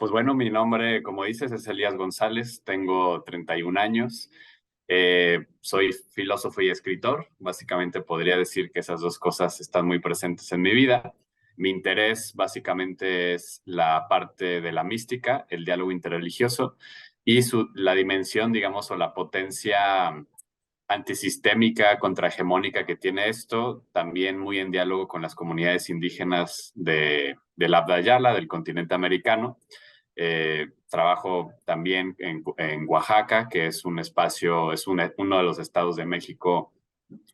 Pues bueno, mi nombre, como dices, es Elías González, tengo 31 años, soy filósofo y escritor. Básicamente podría decir que esas dos cosas están muy presentes en mi vida. Mi interés básicamente es la parte de la mística, el diálogo interreligioso y la dimensión, digamos, o la potencia antisistémica, contrahegemónica que tiene esto, también muy en diálogo con las comunidades indígenas del Abya Yala, del continente americano. Trabajo también en Oaxaca, que es un espacio, es uno de los estados de México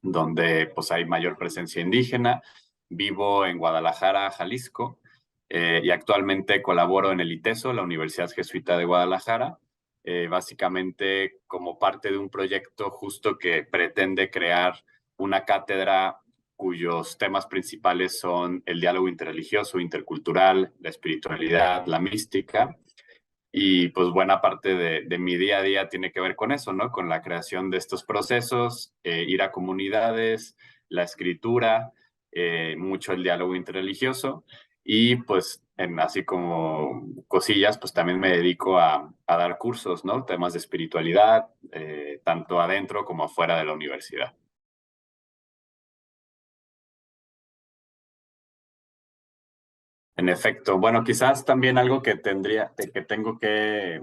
donde pues, hay mayor presencia indígena. Vivo en Guadalajara, Jalisco, y actualmente colaboro en el ITESO, la Universidad Jesuita de Guadalajara, básicamente como parte de un proyecto justo que pretende crear una cátedra cuyos temas principales son el diálogo interreligioso, intercultural, la espiritualidad, la mística. Y pues buena parte de mi día a día tiene que ver con eso, ¿no? Con la creación de estos procesos, ir a comunidades, la escritura, mucho el diálogo interreligioso y pues así como cosillas, pues también me dedico a dar cursos, ¿no? Temas de espiritualidad, tanto adentro como afuera de la universidad. En efecto, bueno, quizás también algo que tengo que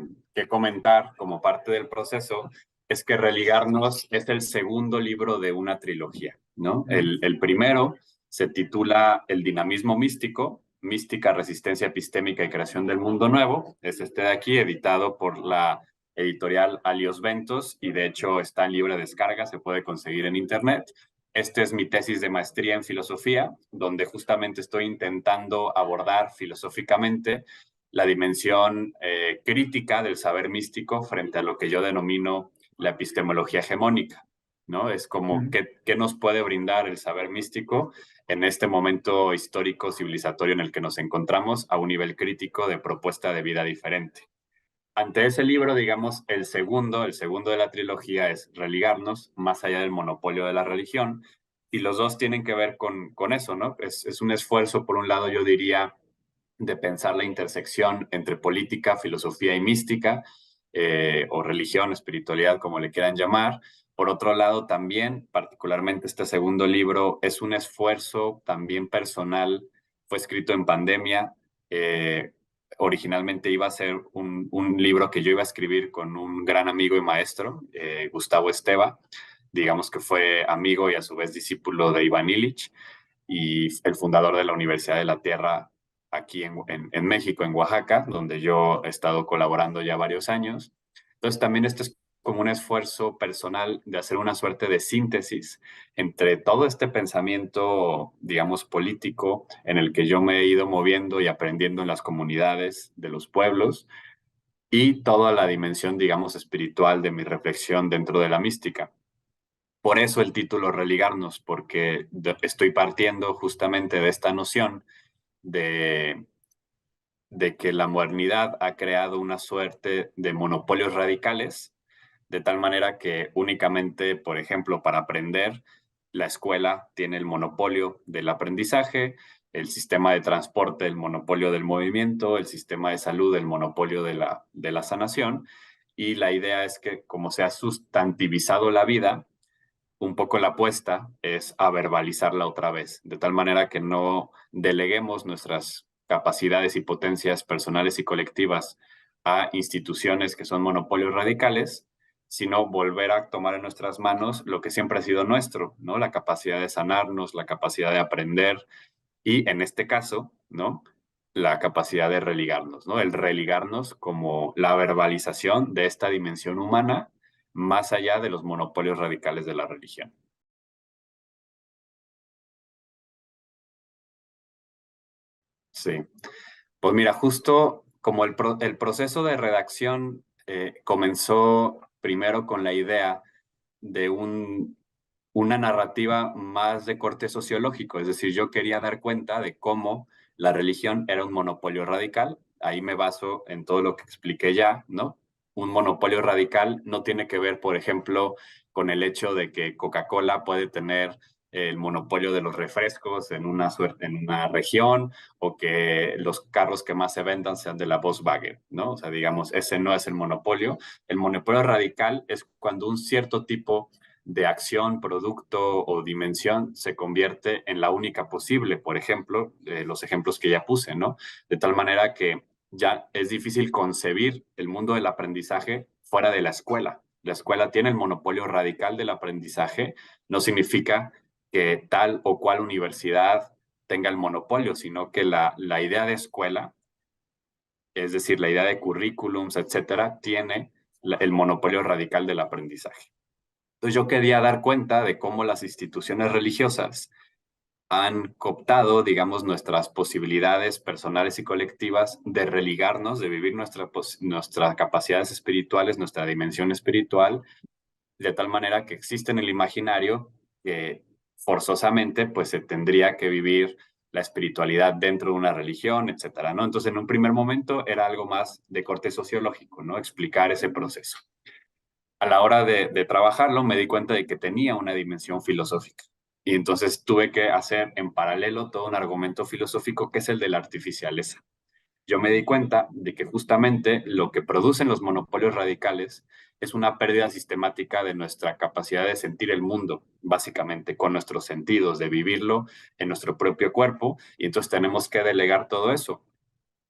comentar como parte del proceso es que Religarnos es el segundo libro de una trilogía, ¿no? El primero se titula El dinamismo místico, mística, resistencia epistémica y creación del mundo nuevo. Es este de aquí, editado por la editorial Alios Ventos y de hecho está en libre descarga, se puede conseguir en internet. Esta es mi tesis de maestría en filosofía, donde justamente estoy intentando abordar filosóficamente la dimensión crítica del saber místico frente a lo que yo denomino la epistemología hegemónica, ¿no? Es como qué nos puede brindar el saber místico en este momento histórico civilizatorio en el que nos encontramos a un nivel crítico de propuesta de vida diferente. Ante ese libro, digamos, el segundo de la trilogía es Religarnos, más allá del monopolio de la religión, y los dos tienen que ver con eso, ¿no? Es un esfuerzo, por un lado, yo diría, de pensar la intersección entre política, filosofía y mística, o religión, espiritualidad, como le quieran llamar. Por otro lado, también, particularmente este segundo libro, es un esfuerzo también personal, fue escrito en pandemia. Originalmente iba a ser un libro que yo iba a escribir con un gran amigo y maestro, Gustavo Esteva, digamos que fue amigo y a su vez discípulo de Iván Illich y el fundador de la Universidad de la Tierra aquí en México, en Oaxaca, donde yo he estado colaborando ya varios años. Entonces también esto es como un esfuerzo personal de hacer una suerte de síntesis entre todo este pensamiento, digamos, político en el que yo me he ido moviendo y aprendiendo en las comunidades de los pueblos y toda la dimensión, digamos, espiritual de mi reflexión dentro de la mística. Por eso el título Religarnos, porque estoy partiendo justamente de esta noción de, de que la modernidad ha creado una suerte de monopolios radicales, de tal manera que únicamente, por ejemplo, para aprender, la escuela tiene el monopolio del aprendizaje, el sistema de transporte el monopolio del movimiento, el sistema de salud el monopolio de la sanación, y la idea es que como se ha sustantivizado la vida, un poco la apuesta es a verbalizarla otra vez, de tal manera que no deleguemos nuestras capacidades y potencias personales y colectivas a instituciones que son monopolios radicales, sino volver a tomar en nuestras manos lo que siempre ha sido nuestro, ¿no? La capacidad de sanarnos, la capacidad de aprender y, en este caso, ¿no? La capacidad de religarnos, ¿no? El religarnos como la verbalización de esta dimensión humana más allá de los monopolios radicales de la religión. Sí. Pues mira, justo como el proceso de redacción comenzó primero con la idea de una narrativa más de corte sociológico, es decir, yo quería dar cuenta de cómo la religión era un monopolio radical. Ahí me baso en todo lo que expliqué ya, ¿no? Un monopolio radical no tiene que ver, por ejemplo, con el hecho de que Coca-Cola puede tener el monopolio de los refrescos en una región, o que los carros que más se vendan sean de la Volkswagen, ¿no? O sea, digamos, ese no es el monopolio. El monopolio radical es cuando un cierto tipo de acción, producto o dimensión se convierte en la única posible. Por ejemplo, los ejemplos que ya puse, ¿no? De tal manera que ya es difícil concebir el mundo del aprendizaje fuera de la escuela. La escuela tiene el monopolio radical del aprendizaje. No significa que tal o cual universidad tenga el monopolio, sino que la idea de escuela, es decir, la idea de currículums, etcétera, tiene el monopolio radical del aprendizaje. Entonces yo quería dar cuenta de cómo las instituciones religiosas han cooptado, digamos, nuestras posibilidades personales y colectivas de religarnos, de vivir nuestras capacidades espirituales, nuestra dimensión espiritual, de tal manera que existe en el imaginario que forzosamente pues se tendría que vivir la espiritualidad dentro de una religión, etcétera, ¿no? Entonces, en un primer momento era algo más de corte sociológico, ¿no? Explicar ese proceso. A la hora de trabajarlo me di cuenta de que tenía una dimensión filosófica. Y entonces tuve que hacer en paralelo todo un argumento filosófico que es el de la artificialeza. Yo me di cuenta de que justamente lo que producen los monopolios radicales es una pérdida sistemática de nuestra capacidad de sentir el mundo, básicamente, con nuestros sentidos, de vivirlo en nuestro propio cuerpo, y entonces tenemos que delegar todo eso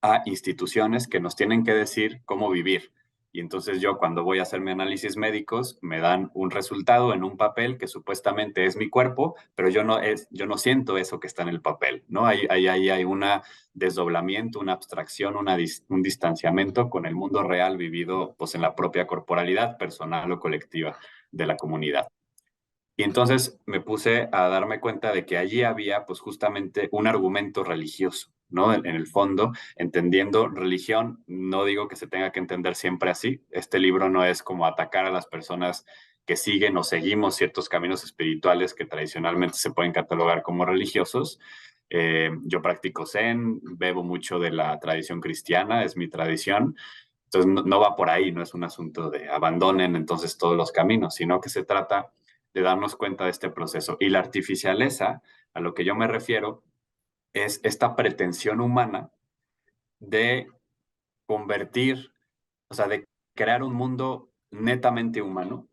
a instituciones que nos tienen que decir cómo vivir. Y entonces yo cuando voy a hacerme análisis médicos me dan un resultado en un papel que supuestamente es mi cuerpo, pero yo no siento eso que está en el papel, ¿no? Ahí hay un desdoblamiento, una abstracción, un distanciamiento con el mundo real vivido pues en la propia corporalidad personal o colectiva de la comunidad. Y entonces me puse a darme cuenta de que allí había pues justamente un argumento religioso, ¿no? En el fondo, entendiendo religión, no digo que se tenga que entender siempre así. Este libro no es como atacar a las personas que siguen o seguimos ciertos caminos espirituales que tradicionalmente se pueden catalogar como religiosos. Yo practico Zen, bebo mucho de la tradición cristiana, es mi tradición. Entonces no va por ahí, no es un asunto de abandonen entonces todos los caminos, sino que se trata de darnos cuenta de este proceso. Y la artificialeza, a lo que yo me refiero, es esta pretensión humana de convertir, o sea, de crear un mundo netamente humano,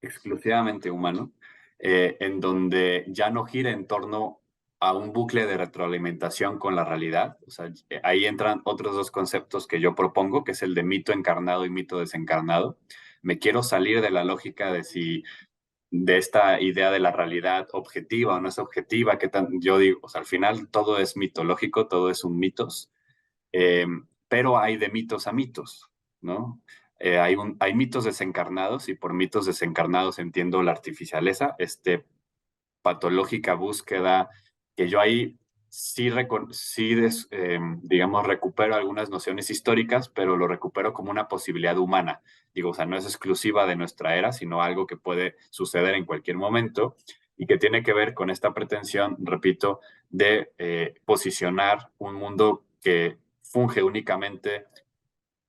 exclusivamente humano, en donde ya no gire en torno a un bucle de retroalimentación con la realidad. O sea, ahí entran otros dos conceptos que yo propongo, que es el de mito encarnado y mito desencarnado. Me quiero salir de la lógica de si de esta idea de la realidad objetiva o no es objetiva, que yo digo, o sea, al final todo es mitológico, todo es un mitos, eh, pero hay de mitos a mitos, ¿no? Hay mitos desencarnados y por mitos desencarnados entiendo la artificialeza, patológica búsqueda, que yo ahí digamos, recupero algunas nociones históricas, pero lo recupero como una posibilidad humana. Digo, o sea, no es exclusiva de nuestra era, sino algo que puede suceder en cualquier momento y que tiene que ver con esta pretensión, repito, de posicionar un mundo que funge únicamente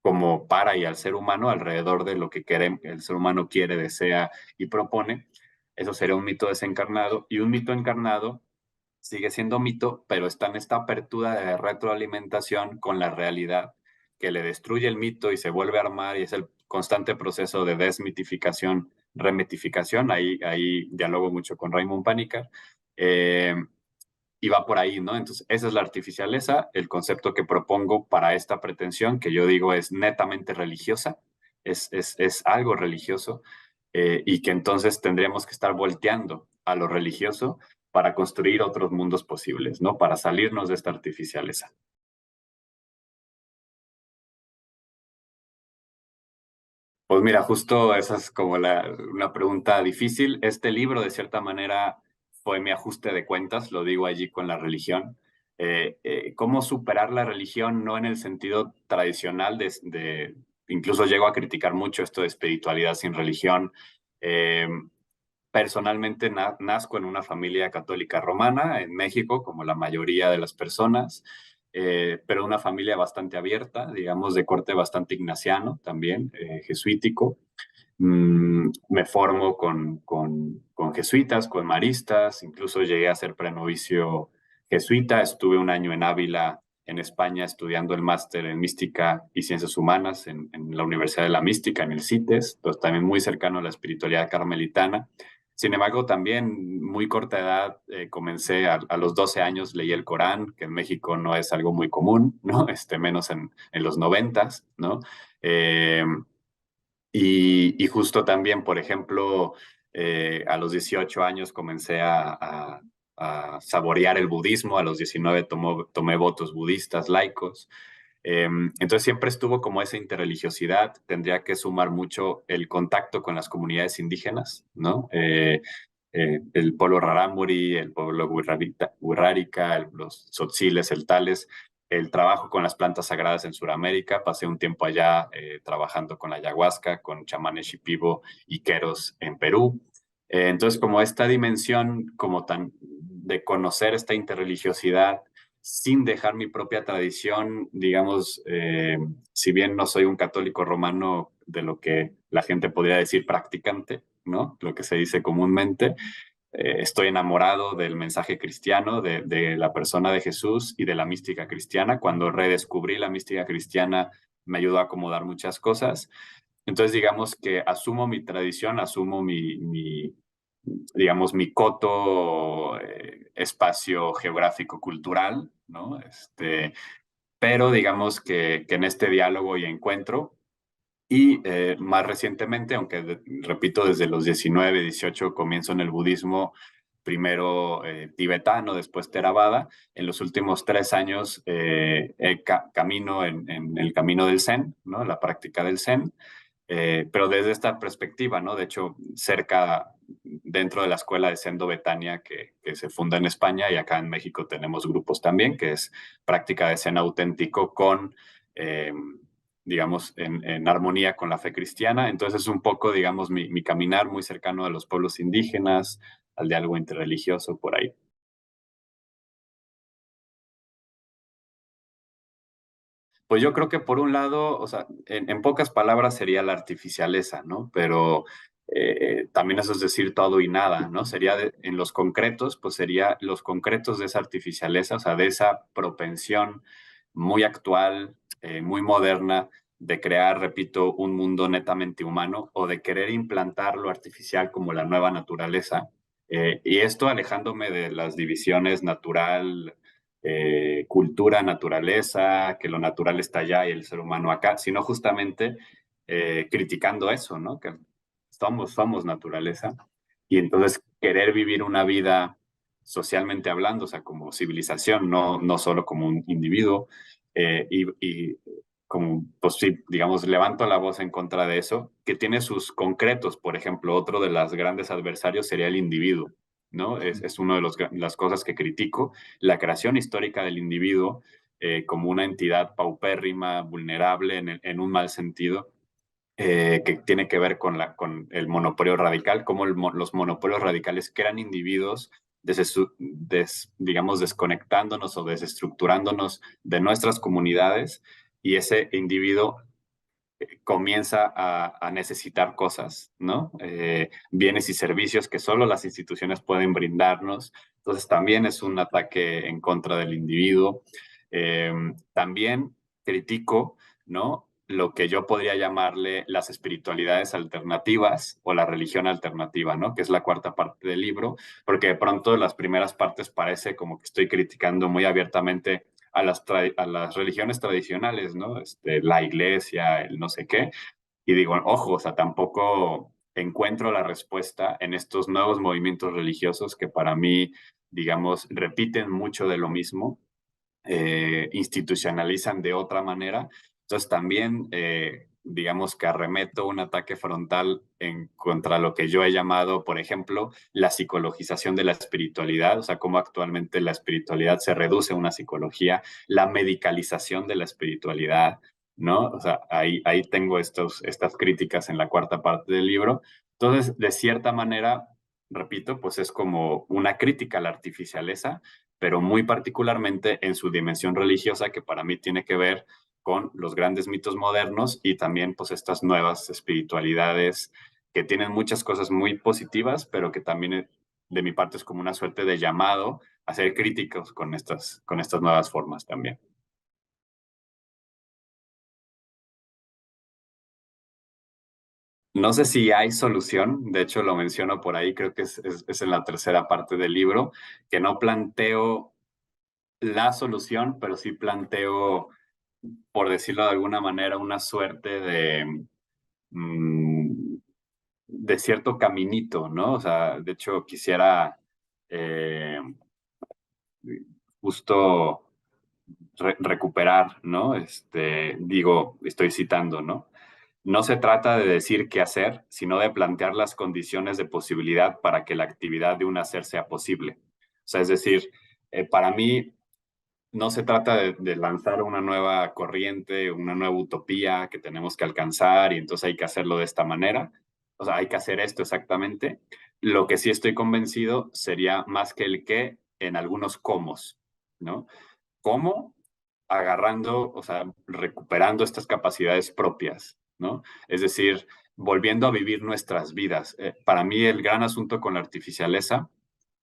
como para y al ser humano alrededor de lo que el ser humano quiere, desea y propone. Eso sería un mito desencarnado. Y un mito encarnado sigue siendo mito, pero está en esta apertura de retroalimentación con la realidad, que le destruye el mito y se vuelve a armar, y es el constante proceso de desmitificación, remitificación. Ahí dialogo mucho con Raymond Panikkar. Y va por ahí, ¿no? Entonces, esa es la artificialeza, el concepto que propongo para esta pretensión, que yo digo es netamente religiosa, es algo religioso, y que entonces tendríamos que estar volteando a lo religioso para construir otros mundos posibles, ¿no? Para salirnos de esta artificialeza. Pues mira, justo esa es como una pregunta difícil. Este libro, de cierta manera, fue mi ajuste de cuentas, lo digo allí con la religión. ¿Cómo superar la religión? No en el sentido tradicional incluso llego a criticar mucho esto de espiritualidad sin religión. Eh, Personalmente nazco en una familia católica romana en México, como la mayoría de las personas, pero una familia bastante abierta, digamos, de corte bastante ignaciano también, jesuítico. Me formo con con jesuitas, con maristas, incluso llegué a ser prenovicio jesuita, estuve un año en Ávila, en España, estudiando el máster en Mística y Ciencias Humanas en la Universidad de la Mística, en el CITES, pues también muy cercano a la espiritualidad carmelitana. Sin embargo, también muy corta edad, comencé a los 12 años, leí el Corán, que en México no es algo muy común, ¿no? Menos en los noventas, ¿no? Eh, y justo también, por ejemplo, a los 18 años comencé a saborear el budismo, a los 19 tomé votos budistas laicos. Entonces siempre estuvo como esa interreligiosidad, tendría que sumar mucho el contacto con las comunidades indígenas, ¿no? El pueblo Rarámuri, el pueblo Wixárika, los tzotziles, el Tales, el trabajo con las plantas sagradas en Sudamérica. Pasé un tiempo allá trabajando con la ayahuasca, con chamanes shipibo y queros en Perú. Entonces, como esta dimensión como tan de conocer esta interreligiosidad sin dejar mi propia tradición, digamos, si bien no soy un católico romano de lo que la gente podría decir practicante, ¿no? Lo que se dice comúnmente, estoy enamorado del mensaje cristiano, de la persona de Jesús y de la mística cristiana. Cuando redescubrí la mística cristiana, me ayudó a acomodar muchas cosas. Entonces, digamos que asumo mi tradición, asumo digamos, mi coto espacio geográfico cultural, ¿no? Pero digamos que en este diálogo y encuentro, y más recientemente, aunque repito, desde los 19, 18 comienzo en el budismo, primero tibetano, después Theravada. En los últimos 3 años camino en el camino del Zen, ¿no? La práctica del Zen, pero desde esta perspectiva, ¿no? De hecho, cerca, dentro de la escuela de Sendo Betania, que se funda en España, y acá en México tenemos grupos también, que es práctica de Zen auténtico con, eh, digamos, en armonía con la fe cristiana. Entonces es un poco, digamos, mi caminar muy cercano a los pueblos indígenas, al diálogo interreligioso por ahí. Pues yo creo que por un lado, o sea, en pocas palabras sería la artificialeza, ¿no? Pero también eso es decir todo y nada, ¿no? Sería en los concretos, pues sería los concretos de esa artificialeza, o sea, de esa propensión muy actual, muy moderna, de crear, repito, un mundo netamente humano o de querer implantar lo artificial como la nueva naturaleza. Y esto alejándome de las divisiones natural, cultura, naturaleza, que lo natural está allá y el ser humano acá, sino justamente criticando eso, ¿no? Que somos naturaleza y entonces querer vivir una vida socialmente hablando, o sea, como civilización, no solo como un individuo, y como, pues sí, digamos, levanto la voz en contra de eso, que tiene sus concretos, por ejemplo, otro de los grandes adversarios sería el individuo, ¿no? Es una de las cosas que critico, la creación histórica del individuo como una entidad paupérrima, vulnerable en un mal sentido, que tiene que ver con el monopolio radical, cómo los monopolios radicales crean individuos, digamos, desconectándonos o desestructurándonos de nuestras comunidades, y ese individuo comienza a necesitar cosas, ¿no? Bienes y servicios que solo las instituciones pueden brindarnos. Entonces también es un ataque en contra del individuo. También critico, ¿no? Lo que yo podría llamarle las espiritualidades alternativas o la religión alternativa, ¿no? Que es la cuarta parte del libro, porque de pronto las primeras partes parece como que estoy criticando muy abiertamente a las religiones tradicionales, ¿no? La iglesia, el no sé qué. Y digo, ojo, o sea, tampoco encuentro la respuesta en estos nuevos movimientos religiosos que para mí, digamos, repiten mucho de lo mismo, institucionalizan de otra manera. Entonces también, digamos que arremeto un ataque frontal en contra lo que yo he llamado, por ejemplo, la psicologización de la espiritualidad, o sea, cómo actualmente la espiritualidad se reduce a una psicología, la medicalización de la espiritualidad, ¿no? O sea, ahí tengo estas críticas en la cuarta parte del libro. Entonces, de cierta manera, repito, pues es como una crítica a la artificialeza, pero muy particularmente en su dimensión religiosa, que para mí tiene que ver con los grandes mitos modernos y también pues estas nuevas espiritualidades que tienen muchas cosas muy positivas, pero que también de mi parte es como una suerte de llamado a ser críticos con estas nuevas formas también. No sé si hay solución, de hecho lo menciono por ahí, creo que es en la tercera parte del libro, que no planteo la solución, pero sí planteo, por decirlo de alguna manera, una suerte mm, de cierto caminito, ¿no? O sea, de hecho quisiera eh, justo recuperar, ¿no? Digo, estoy citando, ¿no? No se trata de decir qué hacer, sino de plantear las condiciones de posibilidad para que la actividad de un hacer sea posible. O sea, es decir, para mí no se trata de lanzar una nueva corriente, una nueva utopía que tenemos que alcanzar y entonces hay que hacerlo de esta manera. O sea, hay que hacer esto exactamente. Lo que sí estoy convencido sería más que el qué en algunos cómo, ¿no? ¿Cómo? Agarrando, o sea, recuperando estas capacidades propias, ¿no? Es decir, volviendo a vivir nuestras vidas. Para mí el gran asunto con la artificialeza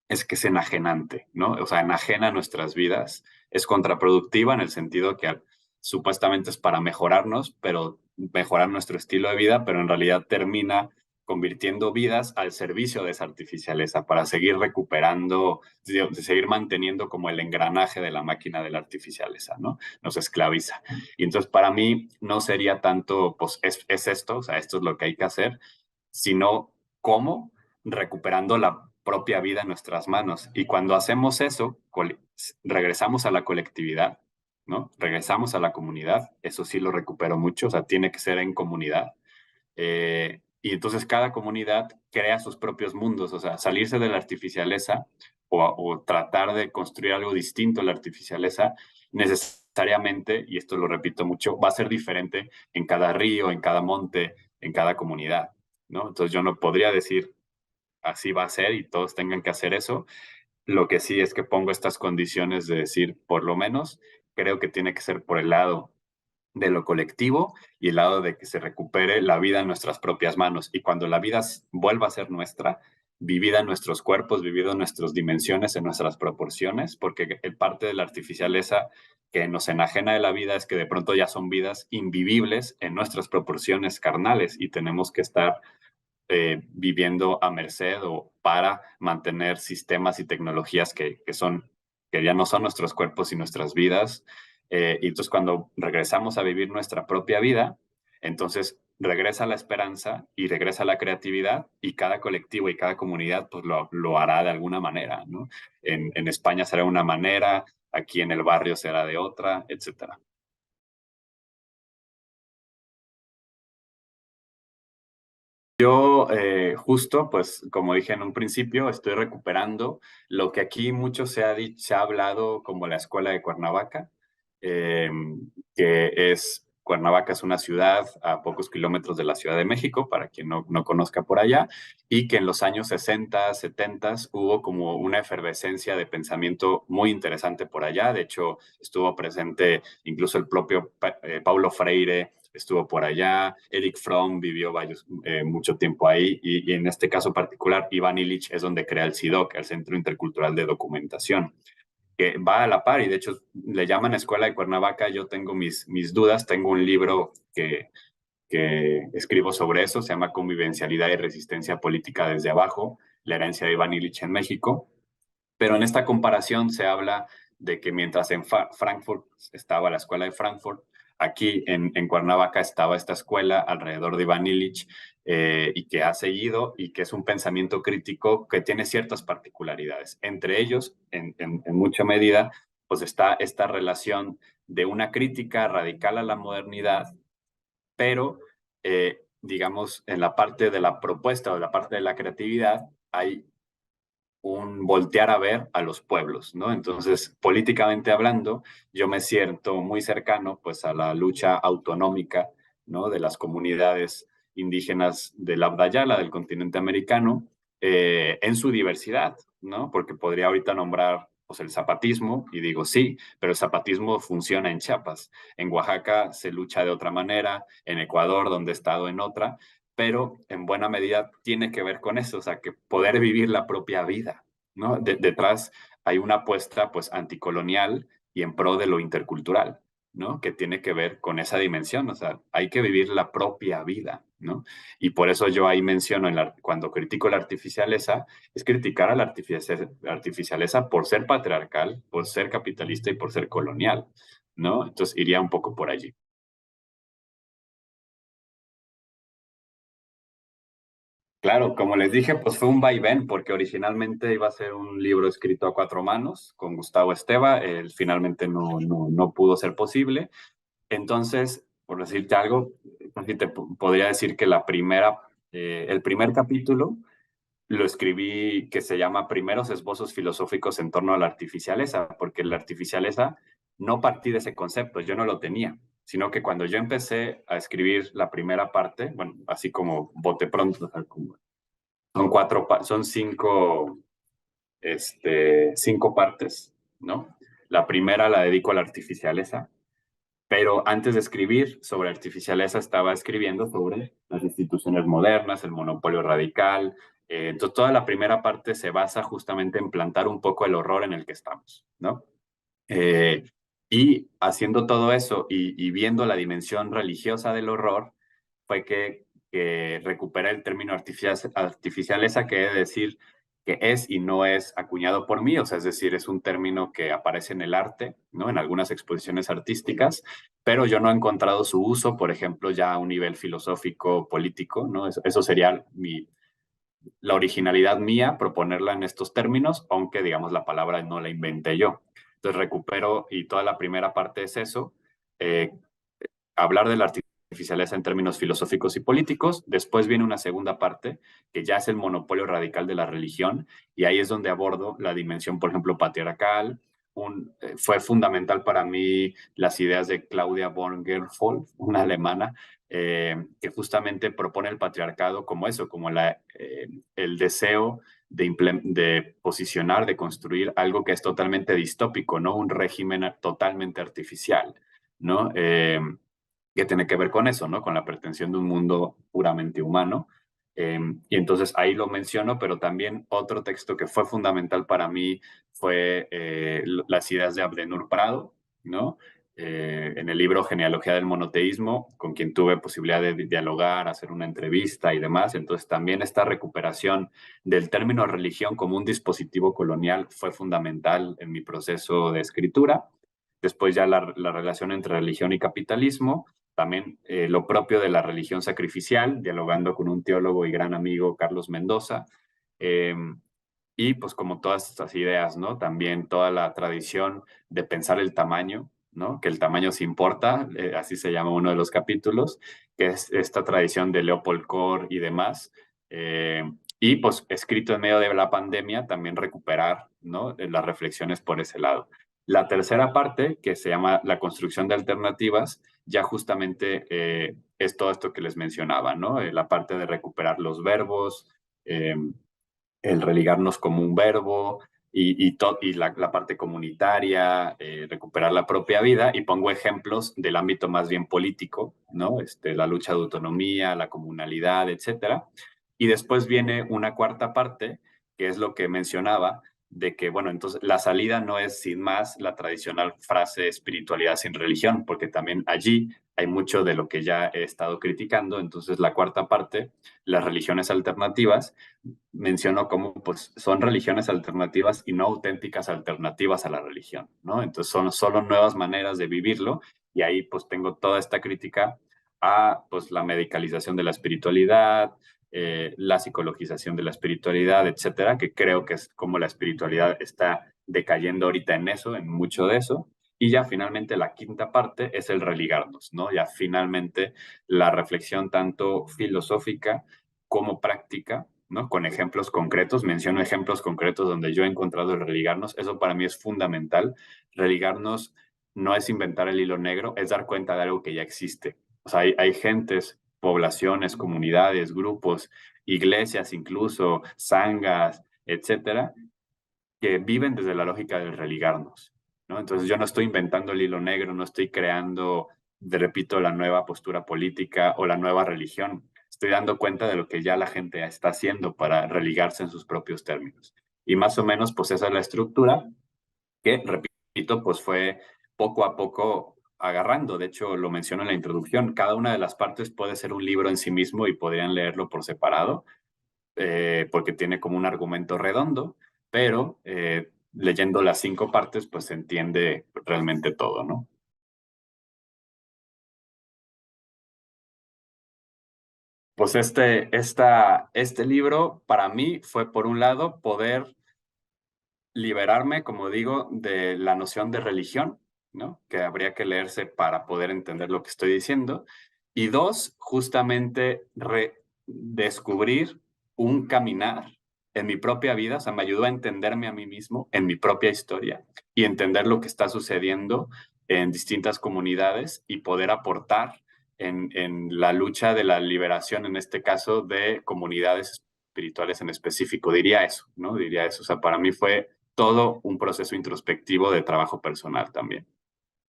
es que es enajenante, ¿no? O sea, enajena nuestras vidas, es contraproductiva en el sentido que supuestamente es para mejorarnos, pero mejorar nuestro estilo de vida, pero en realidad termina convirtiendo vidas al servicio de esa artificialeza para seguir recuperando, de seguir manteniendo como el engranaje de la máquina de la artificialeza, ¿no? Nos esclaviza. Y entonces para mí no sería tanto, pues es esto, o sea, esto es lo que hay que hacer, sino cómo recuperando la propia vida en nuestras manos. Y cuando hacemos eso, regresamos a la colectividad, ¿no? Regresamos a la comunidad, eso sí lo recupero mucho, o sea, tiene que ser en comunidad. Y entonces cada comunidad crea sus propios mundos, o sea, salirse de la artificialeza o tratar de construir algo distinto a la artificialeza, necesariamente, y esto lo repito mucho, va a ser diferente en cada río, en cada monte, en cada comunidad, ¿no? Entonces yo no podría decir así va a ser y todos tengan que hacer eso. Lo que sí es que pongo estas condiciones de decir, por lo menos, creo que tiene que ser por el lado de lo colectivo y el lado de que se recupere la vida en nuestras propias manos. Y cuando la vida vuelva a ser nuestra, vivida en nuestros cuerpos, vivida en nuestras dimensiones, en nuestras proporciones, porque el parte de la artificialeza que nos enajena de la vida es que de pronto ya son vidas invivibles en nuestras proporciones carnales y tenemos que estar viviendo a merced o para mantener sistemas y tecnologías que ya no son nuestros cuerpos y nuestras vidas. Y entonces cuando regresamos a vivir nuestra propia vida, entonces regresa la esperanza y regresa la creatividad y cada colectivo y cada comunidad pues lo hará de alguna manera, ¿no? En España será una manera, aquí en el barrio será de otra, etcétera. Yo justo, pues como dije en un principio, estoy recuperando lo que aquí mucho se ha hablado como la escuela de Cuernavaca, eh, Cuernavaca es una ciudad a pocos kilómetros de la Ciudad de México, para quien no conozca por allá, y que en los años 60, 70 hubo como una efervescencia de pensamiento muy interesante por allá. De hecho, estuvo presente incluso el propio Paulo Freire, estuvo por allá, Eric Fromm vivió mucho tiempo ahí y en este caso particular, Iván Illich es donde crea el CIDOC, el Centro Intercultural de Documentación, que va a la par y de hecho le llaman Escuela de Cuernavaca. Yo tengo mis dudas, tengo un libro que escribo sobre eso, se llama Convivencialidad y Resistencia Política desde Abajo, la herencia de Iván Illich en México, pero en esta comparación se habla de que mientras en Frankfurt estaba la escuela de Frankfurt, aquí en Cuernavaca estaba esta escuela alrededor de Iván Illich y que ha seguido y que es un pensamiento crítico que tiene ciertas particularidades. Entre ellos, en mucha medida, pues está esta relación de una crítica radical a la modernidad, pero digamos, en la parte de la propuesta o la parte de la creatividad hay un voltear a ver a los pueblos, ¿no? Entonces, políticamente hablando, yo me siento muy cercano, pues, a la lucha autonómica, ¿no? De las comunidades indígenas del Abdayala, del continente americano, en su diversidad, ¿no? Porque podría ahorita nombrar, pues, el zapatismo, y digo sí, pero el zapatismo funciona en Chiapas. En Oaxaca se lucha de otra manera, en Ecuador, donde he estado, en otra, pero en buena medida tiene que ver con eso, o sea, que poder vivir la propia vida, ¿no? Detrás hay una apuesta pues anticolonial y en pro de lo intercultural, ¿no? Que tiene que ver con esa dimensión, o sea, hay que vivir la propia vida, ¿no? Y por eso yo ahí menciono, cuando critico la artificialeza, es criticar a la artificialeza por ser patriarcal, por ser capitalista y por ser colonial, ¿no? Entonces iría un poco por allí. Claro, como les dije, pues fue un vaivén, porque originalmente iba a ser un libro escrito a cuatro manos con Gustavo Esteva, finalmente no pudo ser posible. Entonces, por decirte algo, así podría decir que el primer capítulo lo escribí que se llama Primeros esbozos filosóficos en torno a la artificialeza, porque la artificialeza no partí de ese concepto, yo no lo tenía, sino que cuando yo empecé a escribir la primera parte, bueno, así como bote pronto, o sea, son son cinco partes, ¿no? La primera la dedico a la artificialeza, pero antes de escribir sobre artificialeza estaba escribiendo sobre las instituciones modernas, el monopolio radical. Entonces, toda la primera parte se basa justamente en plantar un poco el horror en el que estamos, ¿no? Eh, y haciendo todo eso y viendo la dimensión religiosa del horror, fue que recuperé el término artificialeza, que es decir, que es y no es acuñado por mí, o sea, es decir, es un término que aparece en el arte, ¿no? En algunas exposiciones artísticas, pero yo no he encontrado su uso, por ejemplo, ya a un nivel filosófico, político, ¿no? Eso sería la originalidad mía, proponerla en estos términos, aunque, digamos, la palabra no la inventé yo. Entonces recupero, y toda la primera parte es eso, eh, hablar de la artificialeza en términos filosóficos y políticos. Después viene una segunda parte, que ya es el monopolio radical de la religión, y ahí es donde abordo la dimensión, por ejemplo, patriarcal. Fue fundamental para mí las ideas de Claudia von Gerfolf, una alemana, que justamente propone el patriarcado como eso, como el deseo de posicionar, de construir algo que es totalmente distópico, ¿no? Un régimen totalmente artificial, ¿no? Que tiene que ver con eso, ¿no? Con la pretensión de un mundo puramente humano. Y entonces ahí lo menciono, pero también otro texto que fue fundamental para mí fue las ideas de Abdenur Prado, ¿no? En el libro Genealogía del Monoteísmo, con quien tuve posibilidad de dialogar, hacer una entrevista y demás. Entonces también esta recuperación del término religión como un dispositivo colonial fue fundamental en mi proceso de escritura. Después ya la relación entre religión y capitalismo, también lo propio de la religión sacrificial, dialogando con un teólogo y gran amigo, Carlos Mendoza, eh, y pues como todas estas ideas, ¿no? También toda la tradición de pensar el tamaño, ¿no? Que el tamaño se importa, así se llama uno de los capítulos, que es esta tradición de Leopold Kohr y demás. eh, y pues escrito en medio de la pandemia, también recuperar, ¿no? Las reflexiones por ese lado. La tercera parte, que se llama la construcción de alternativas, ya justamente es todo esto que les mencionaba, ¿no? La parte de recuperar los verbos, el religarnos como un verbo y la parte comunitaria, recuperar la propia vida, y pongo ejemplos del ámbito más bien político, ¿no? La lucha de autonomía, la comunalidad, etcétera. Y después viene una cuarta parte, que es lo que mencionaba, de que, bueno, entonces la salida no es sin más la tradicional frase espiritualidad sin religión, porque también allí hay mucho de lo que ya he estado criticando. Entonces la cuarta parte, las religiones alternativas, menciono cómo pues, son religiones alternativas y no auténticas alternativas a la religión, ¿no? Entonces son solo nuevas maneras de vivirlo, y ahí pues tengo toda esta crítica a pues la medicalización de la espiritualidad, la psicologización de la espiritualidad, etcétera, que creo que es como la espiritualidad está decayendo ahorita en eso, en mucho de eso. Y ya finalmente la quinta parte es el religarnos, ¿no? Ya finalmente la reflexión tanto filosófica como práctica, ¿no? Con ejemplos concretos, menciono ejemplos concretos donde yo he encontrado el religarnos. Eso para mí es fundamental. Religarnos no es inventar el hilo negro, es dar cuenta de algo que ya existe. O sea, hay gentes, poblaciones, comunidades, grupos, iglesias incluso, sangas, etcétera, que viven desde la lógica del religarnos, ¿no? Entonces yo no estoy inventando el hilo negro, no estoy creando, repito, la nueva postura política o la nueva religión. estoy dando cuenta de lo que ya la gente está haciendo para religarse en sus propios términos. Y más o menos, pues esa es la estructura que, repito, pues fue poco a poco agarrando. De hecho, lo menciono en la introducción, cada una de las partes puede ser un libro en sí mismo y podrían leerlo por separado, porque tiene como un argumento redondo, pero leyendo las 5 partes, pues se entiende realmente todo, ¿no? Pues este libro para mí fue, por un lado, poder liberarme, como digo, de la noción de religión, ¿no? Que habría que leerse para poder entender lo que estoy diciendo. Y dos, justamente descubrir un caminar en mi propia vida, o sea, me ayudó a entenderme a mí mismo en mi propia historia y entender lo que está sucediendo en distintas comunidades y poder aportar en la lucha de la liberación, en este caso, de comunidades espirituales en específico. Diría eso, ¿no? Diría eso. O sea, para mí fue todo un proceso introspectivo de trabajo personal también.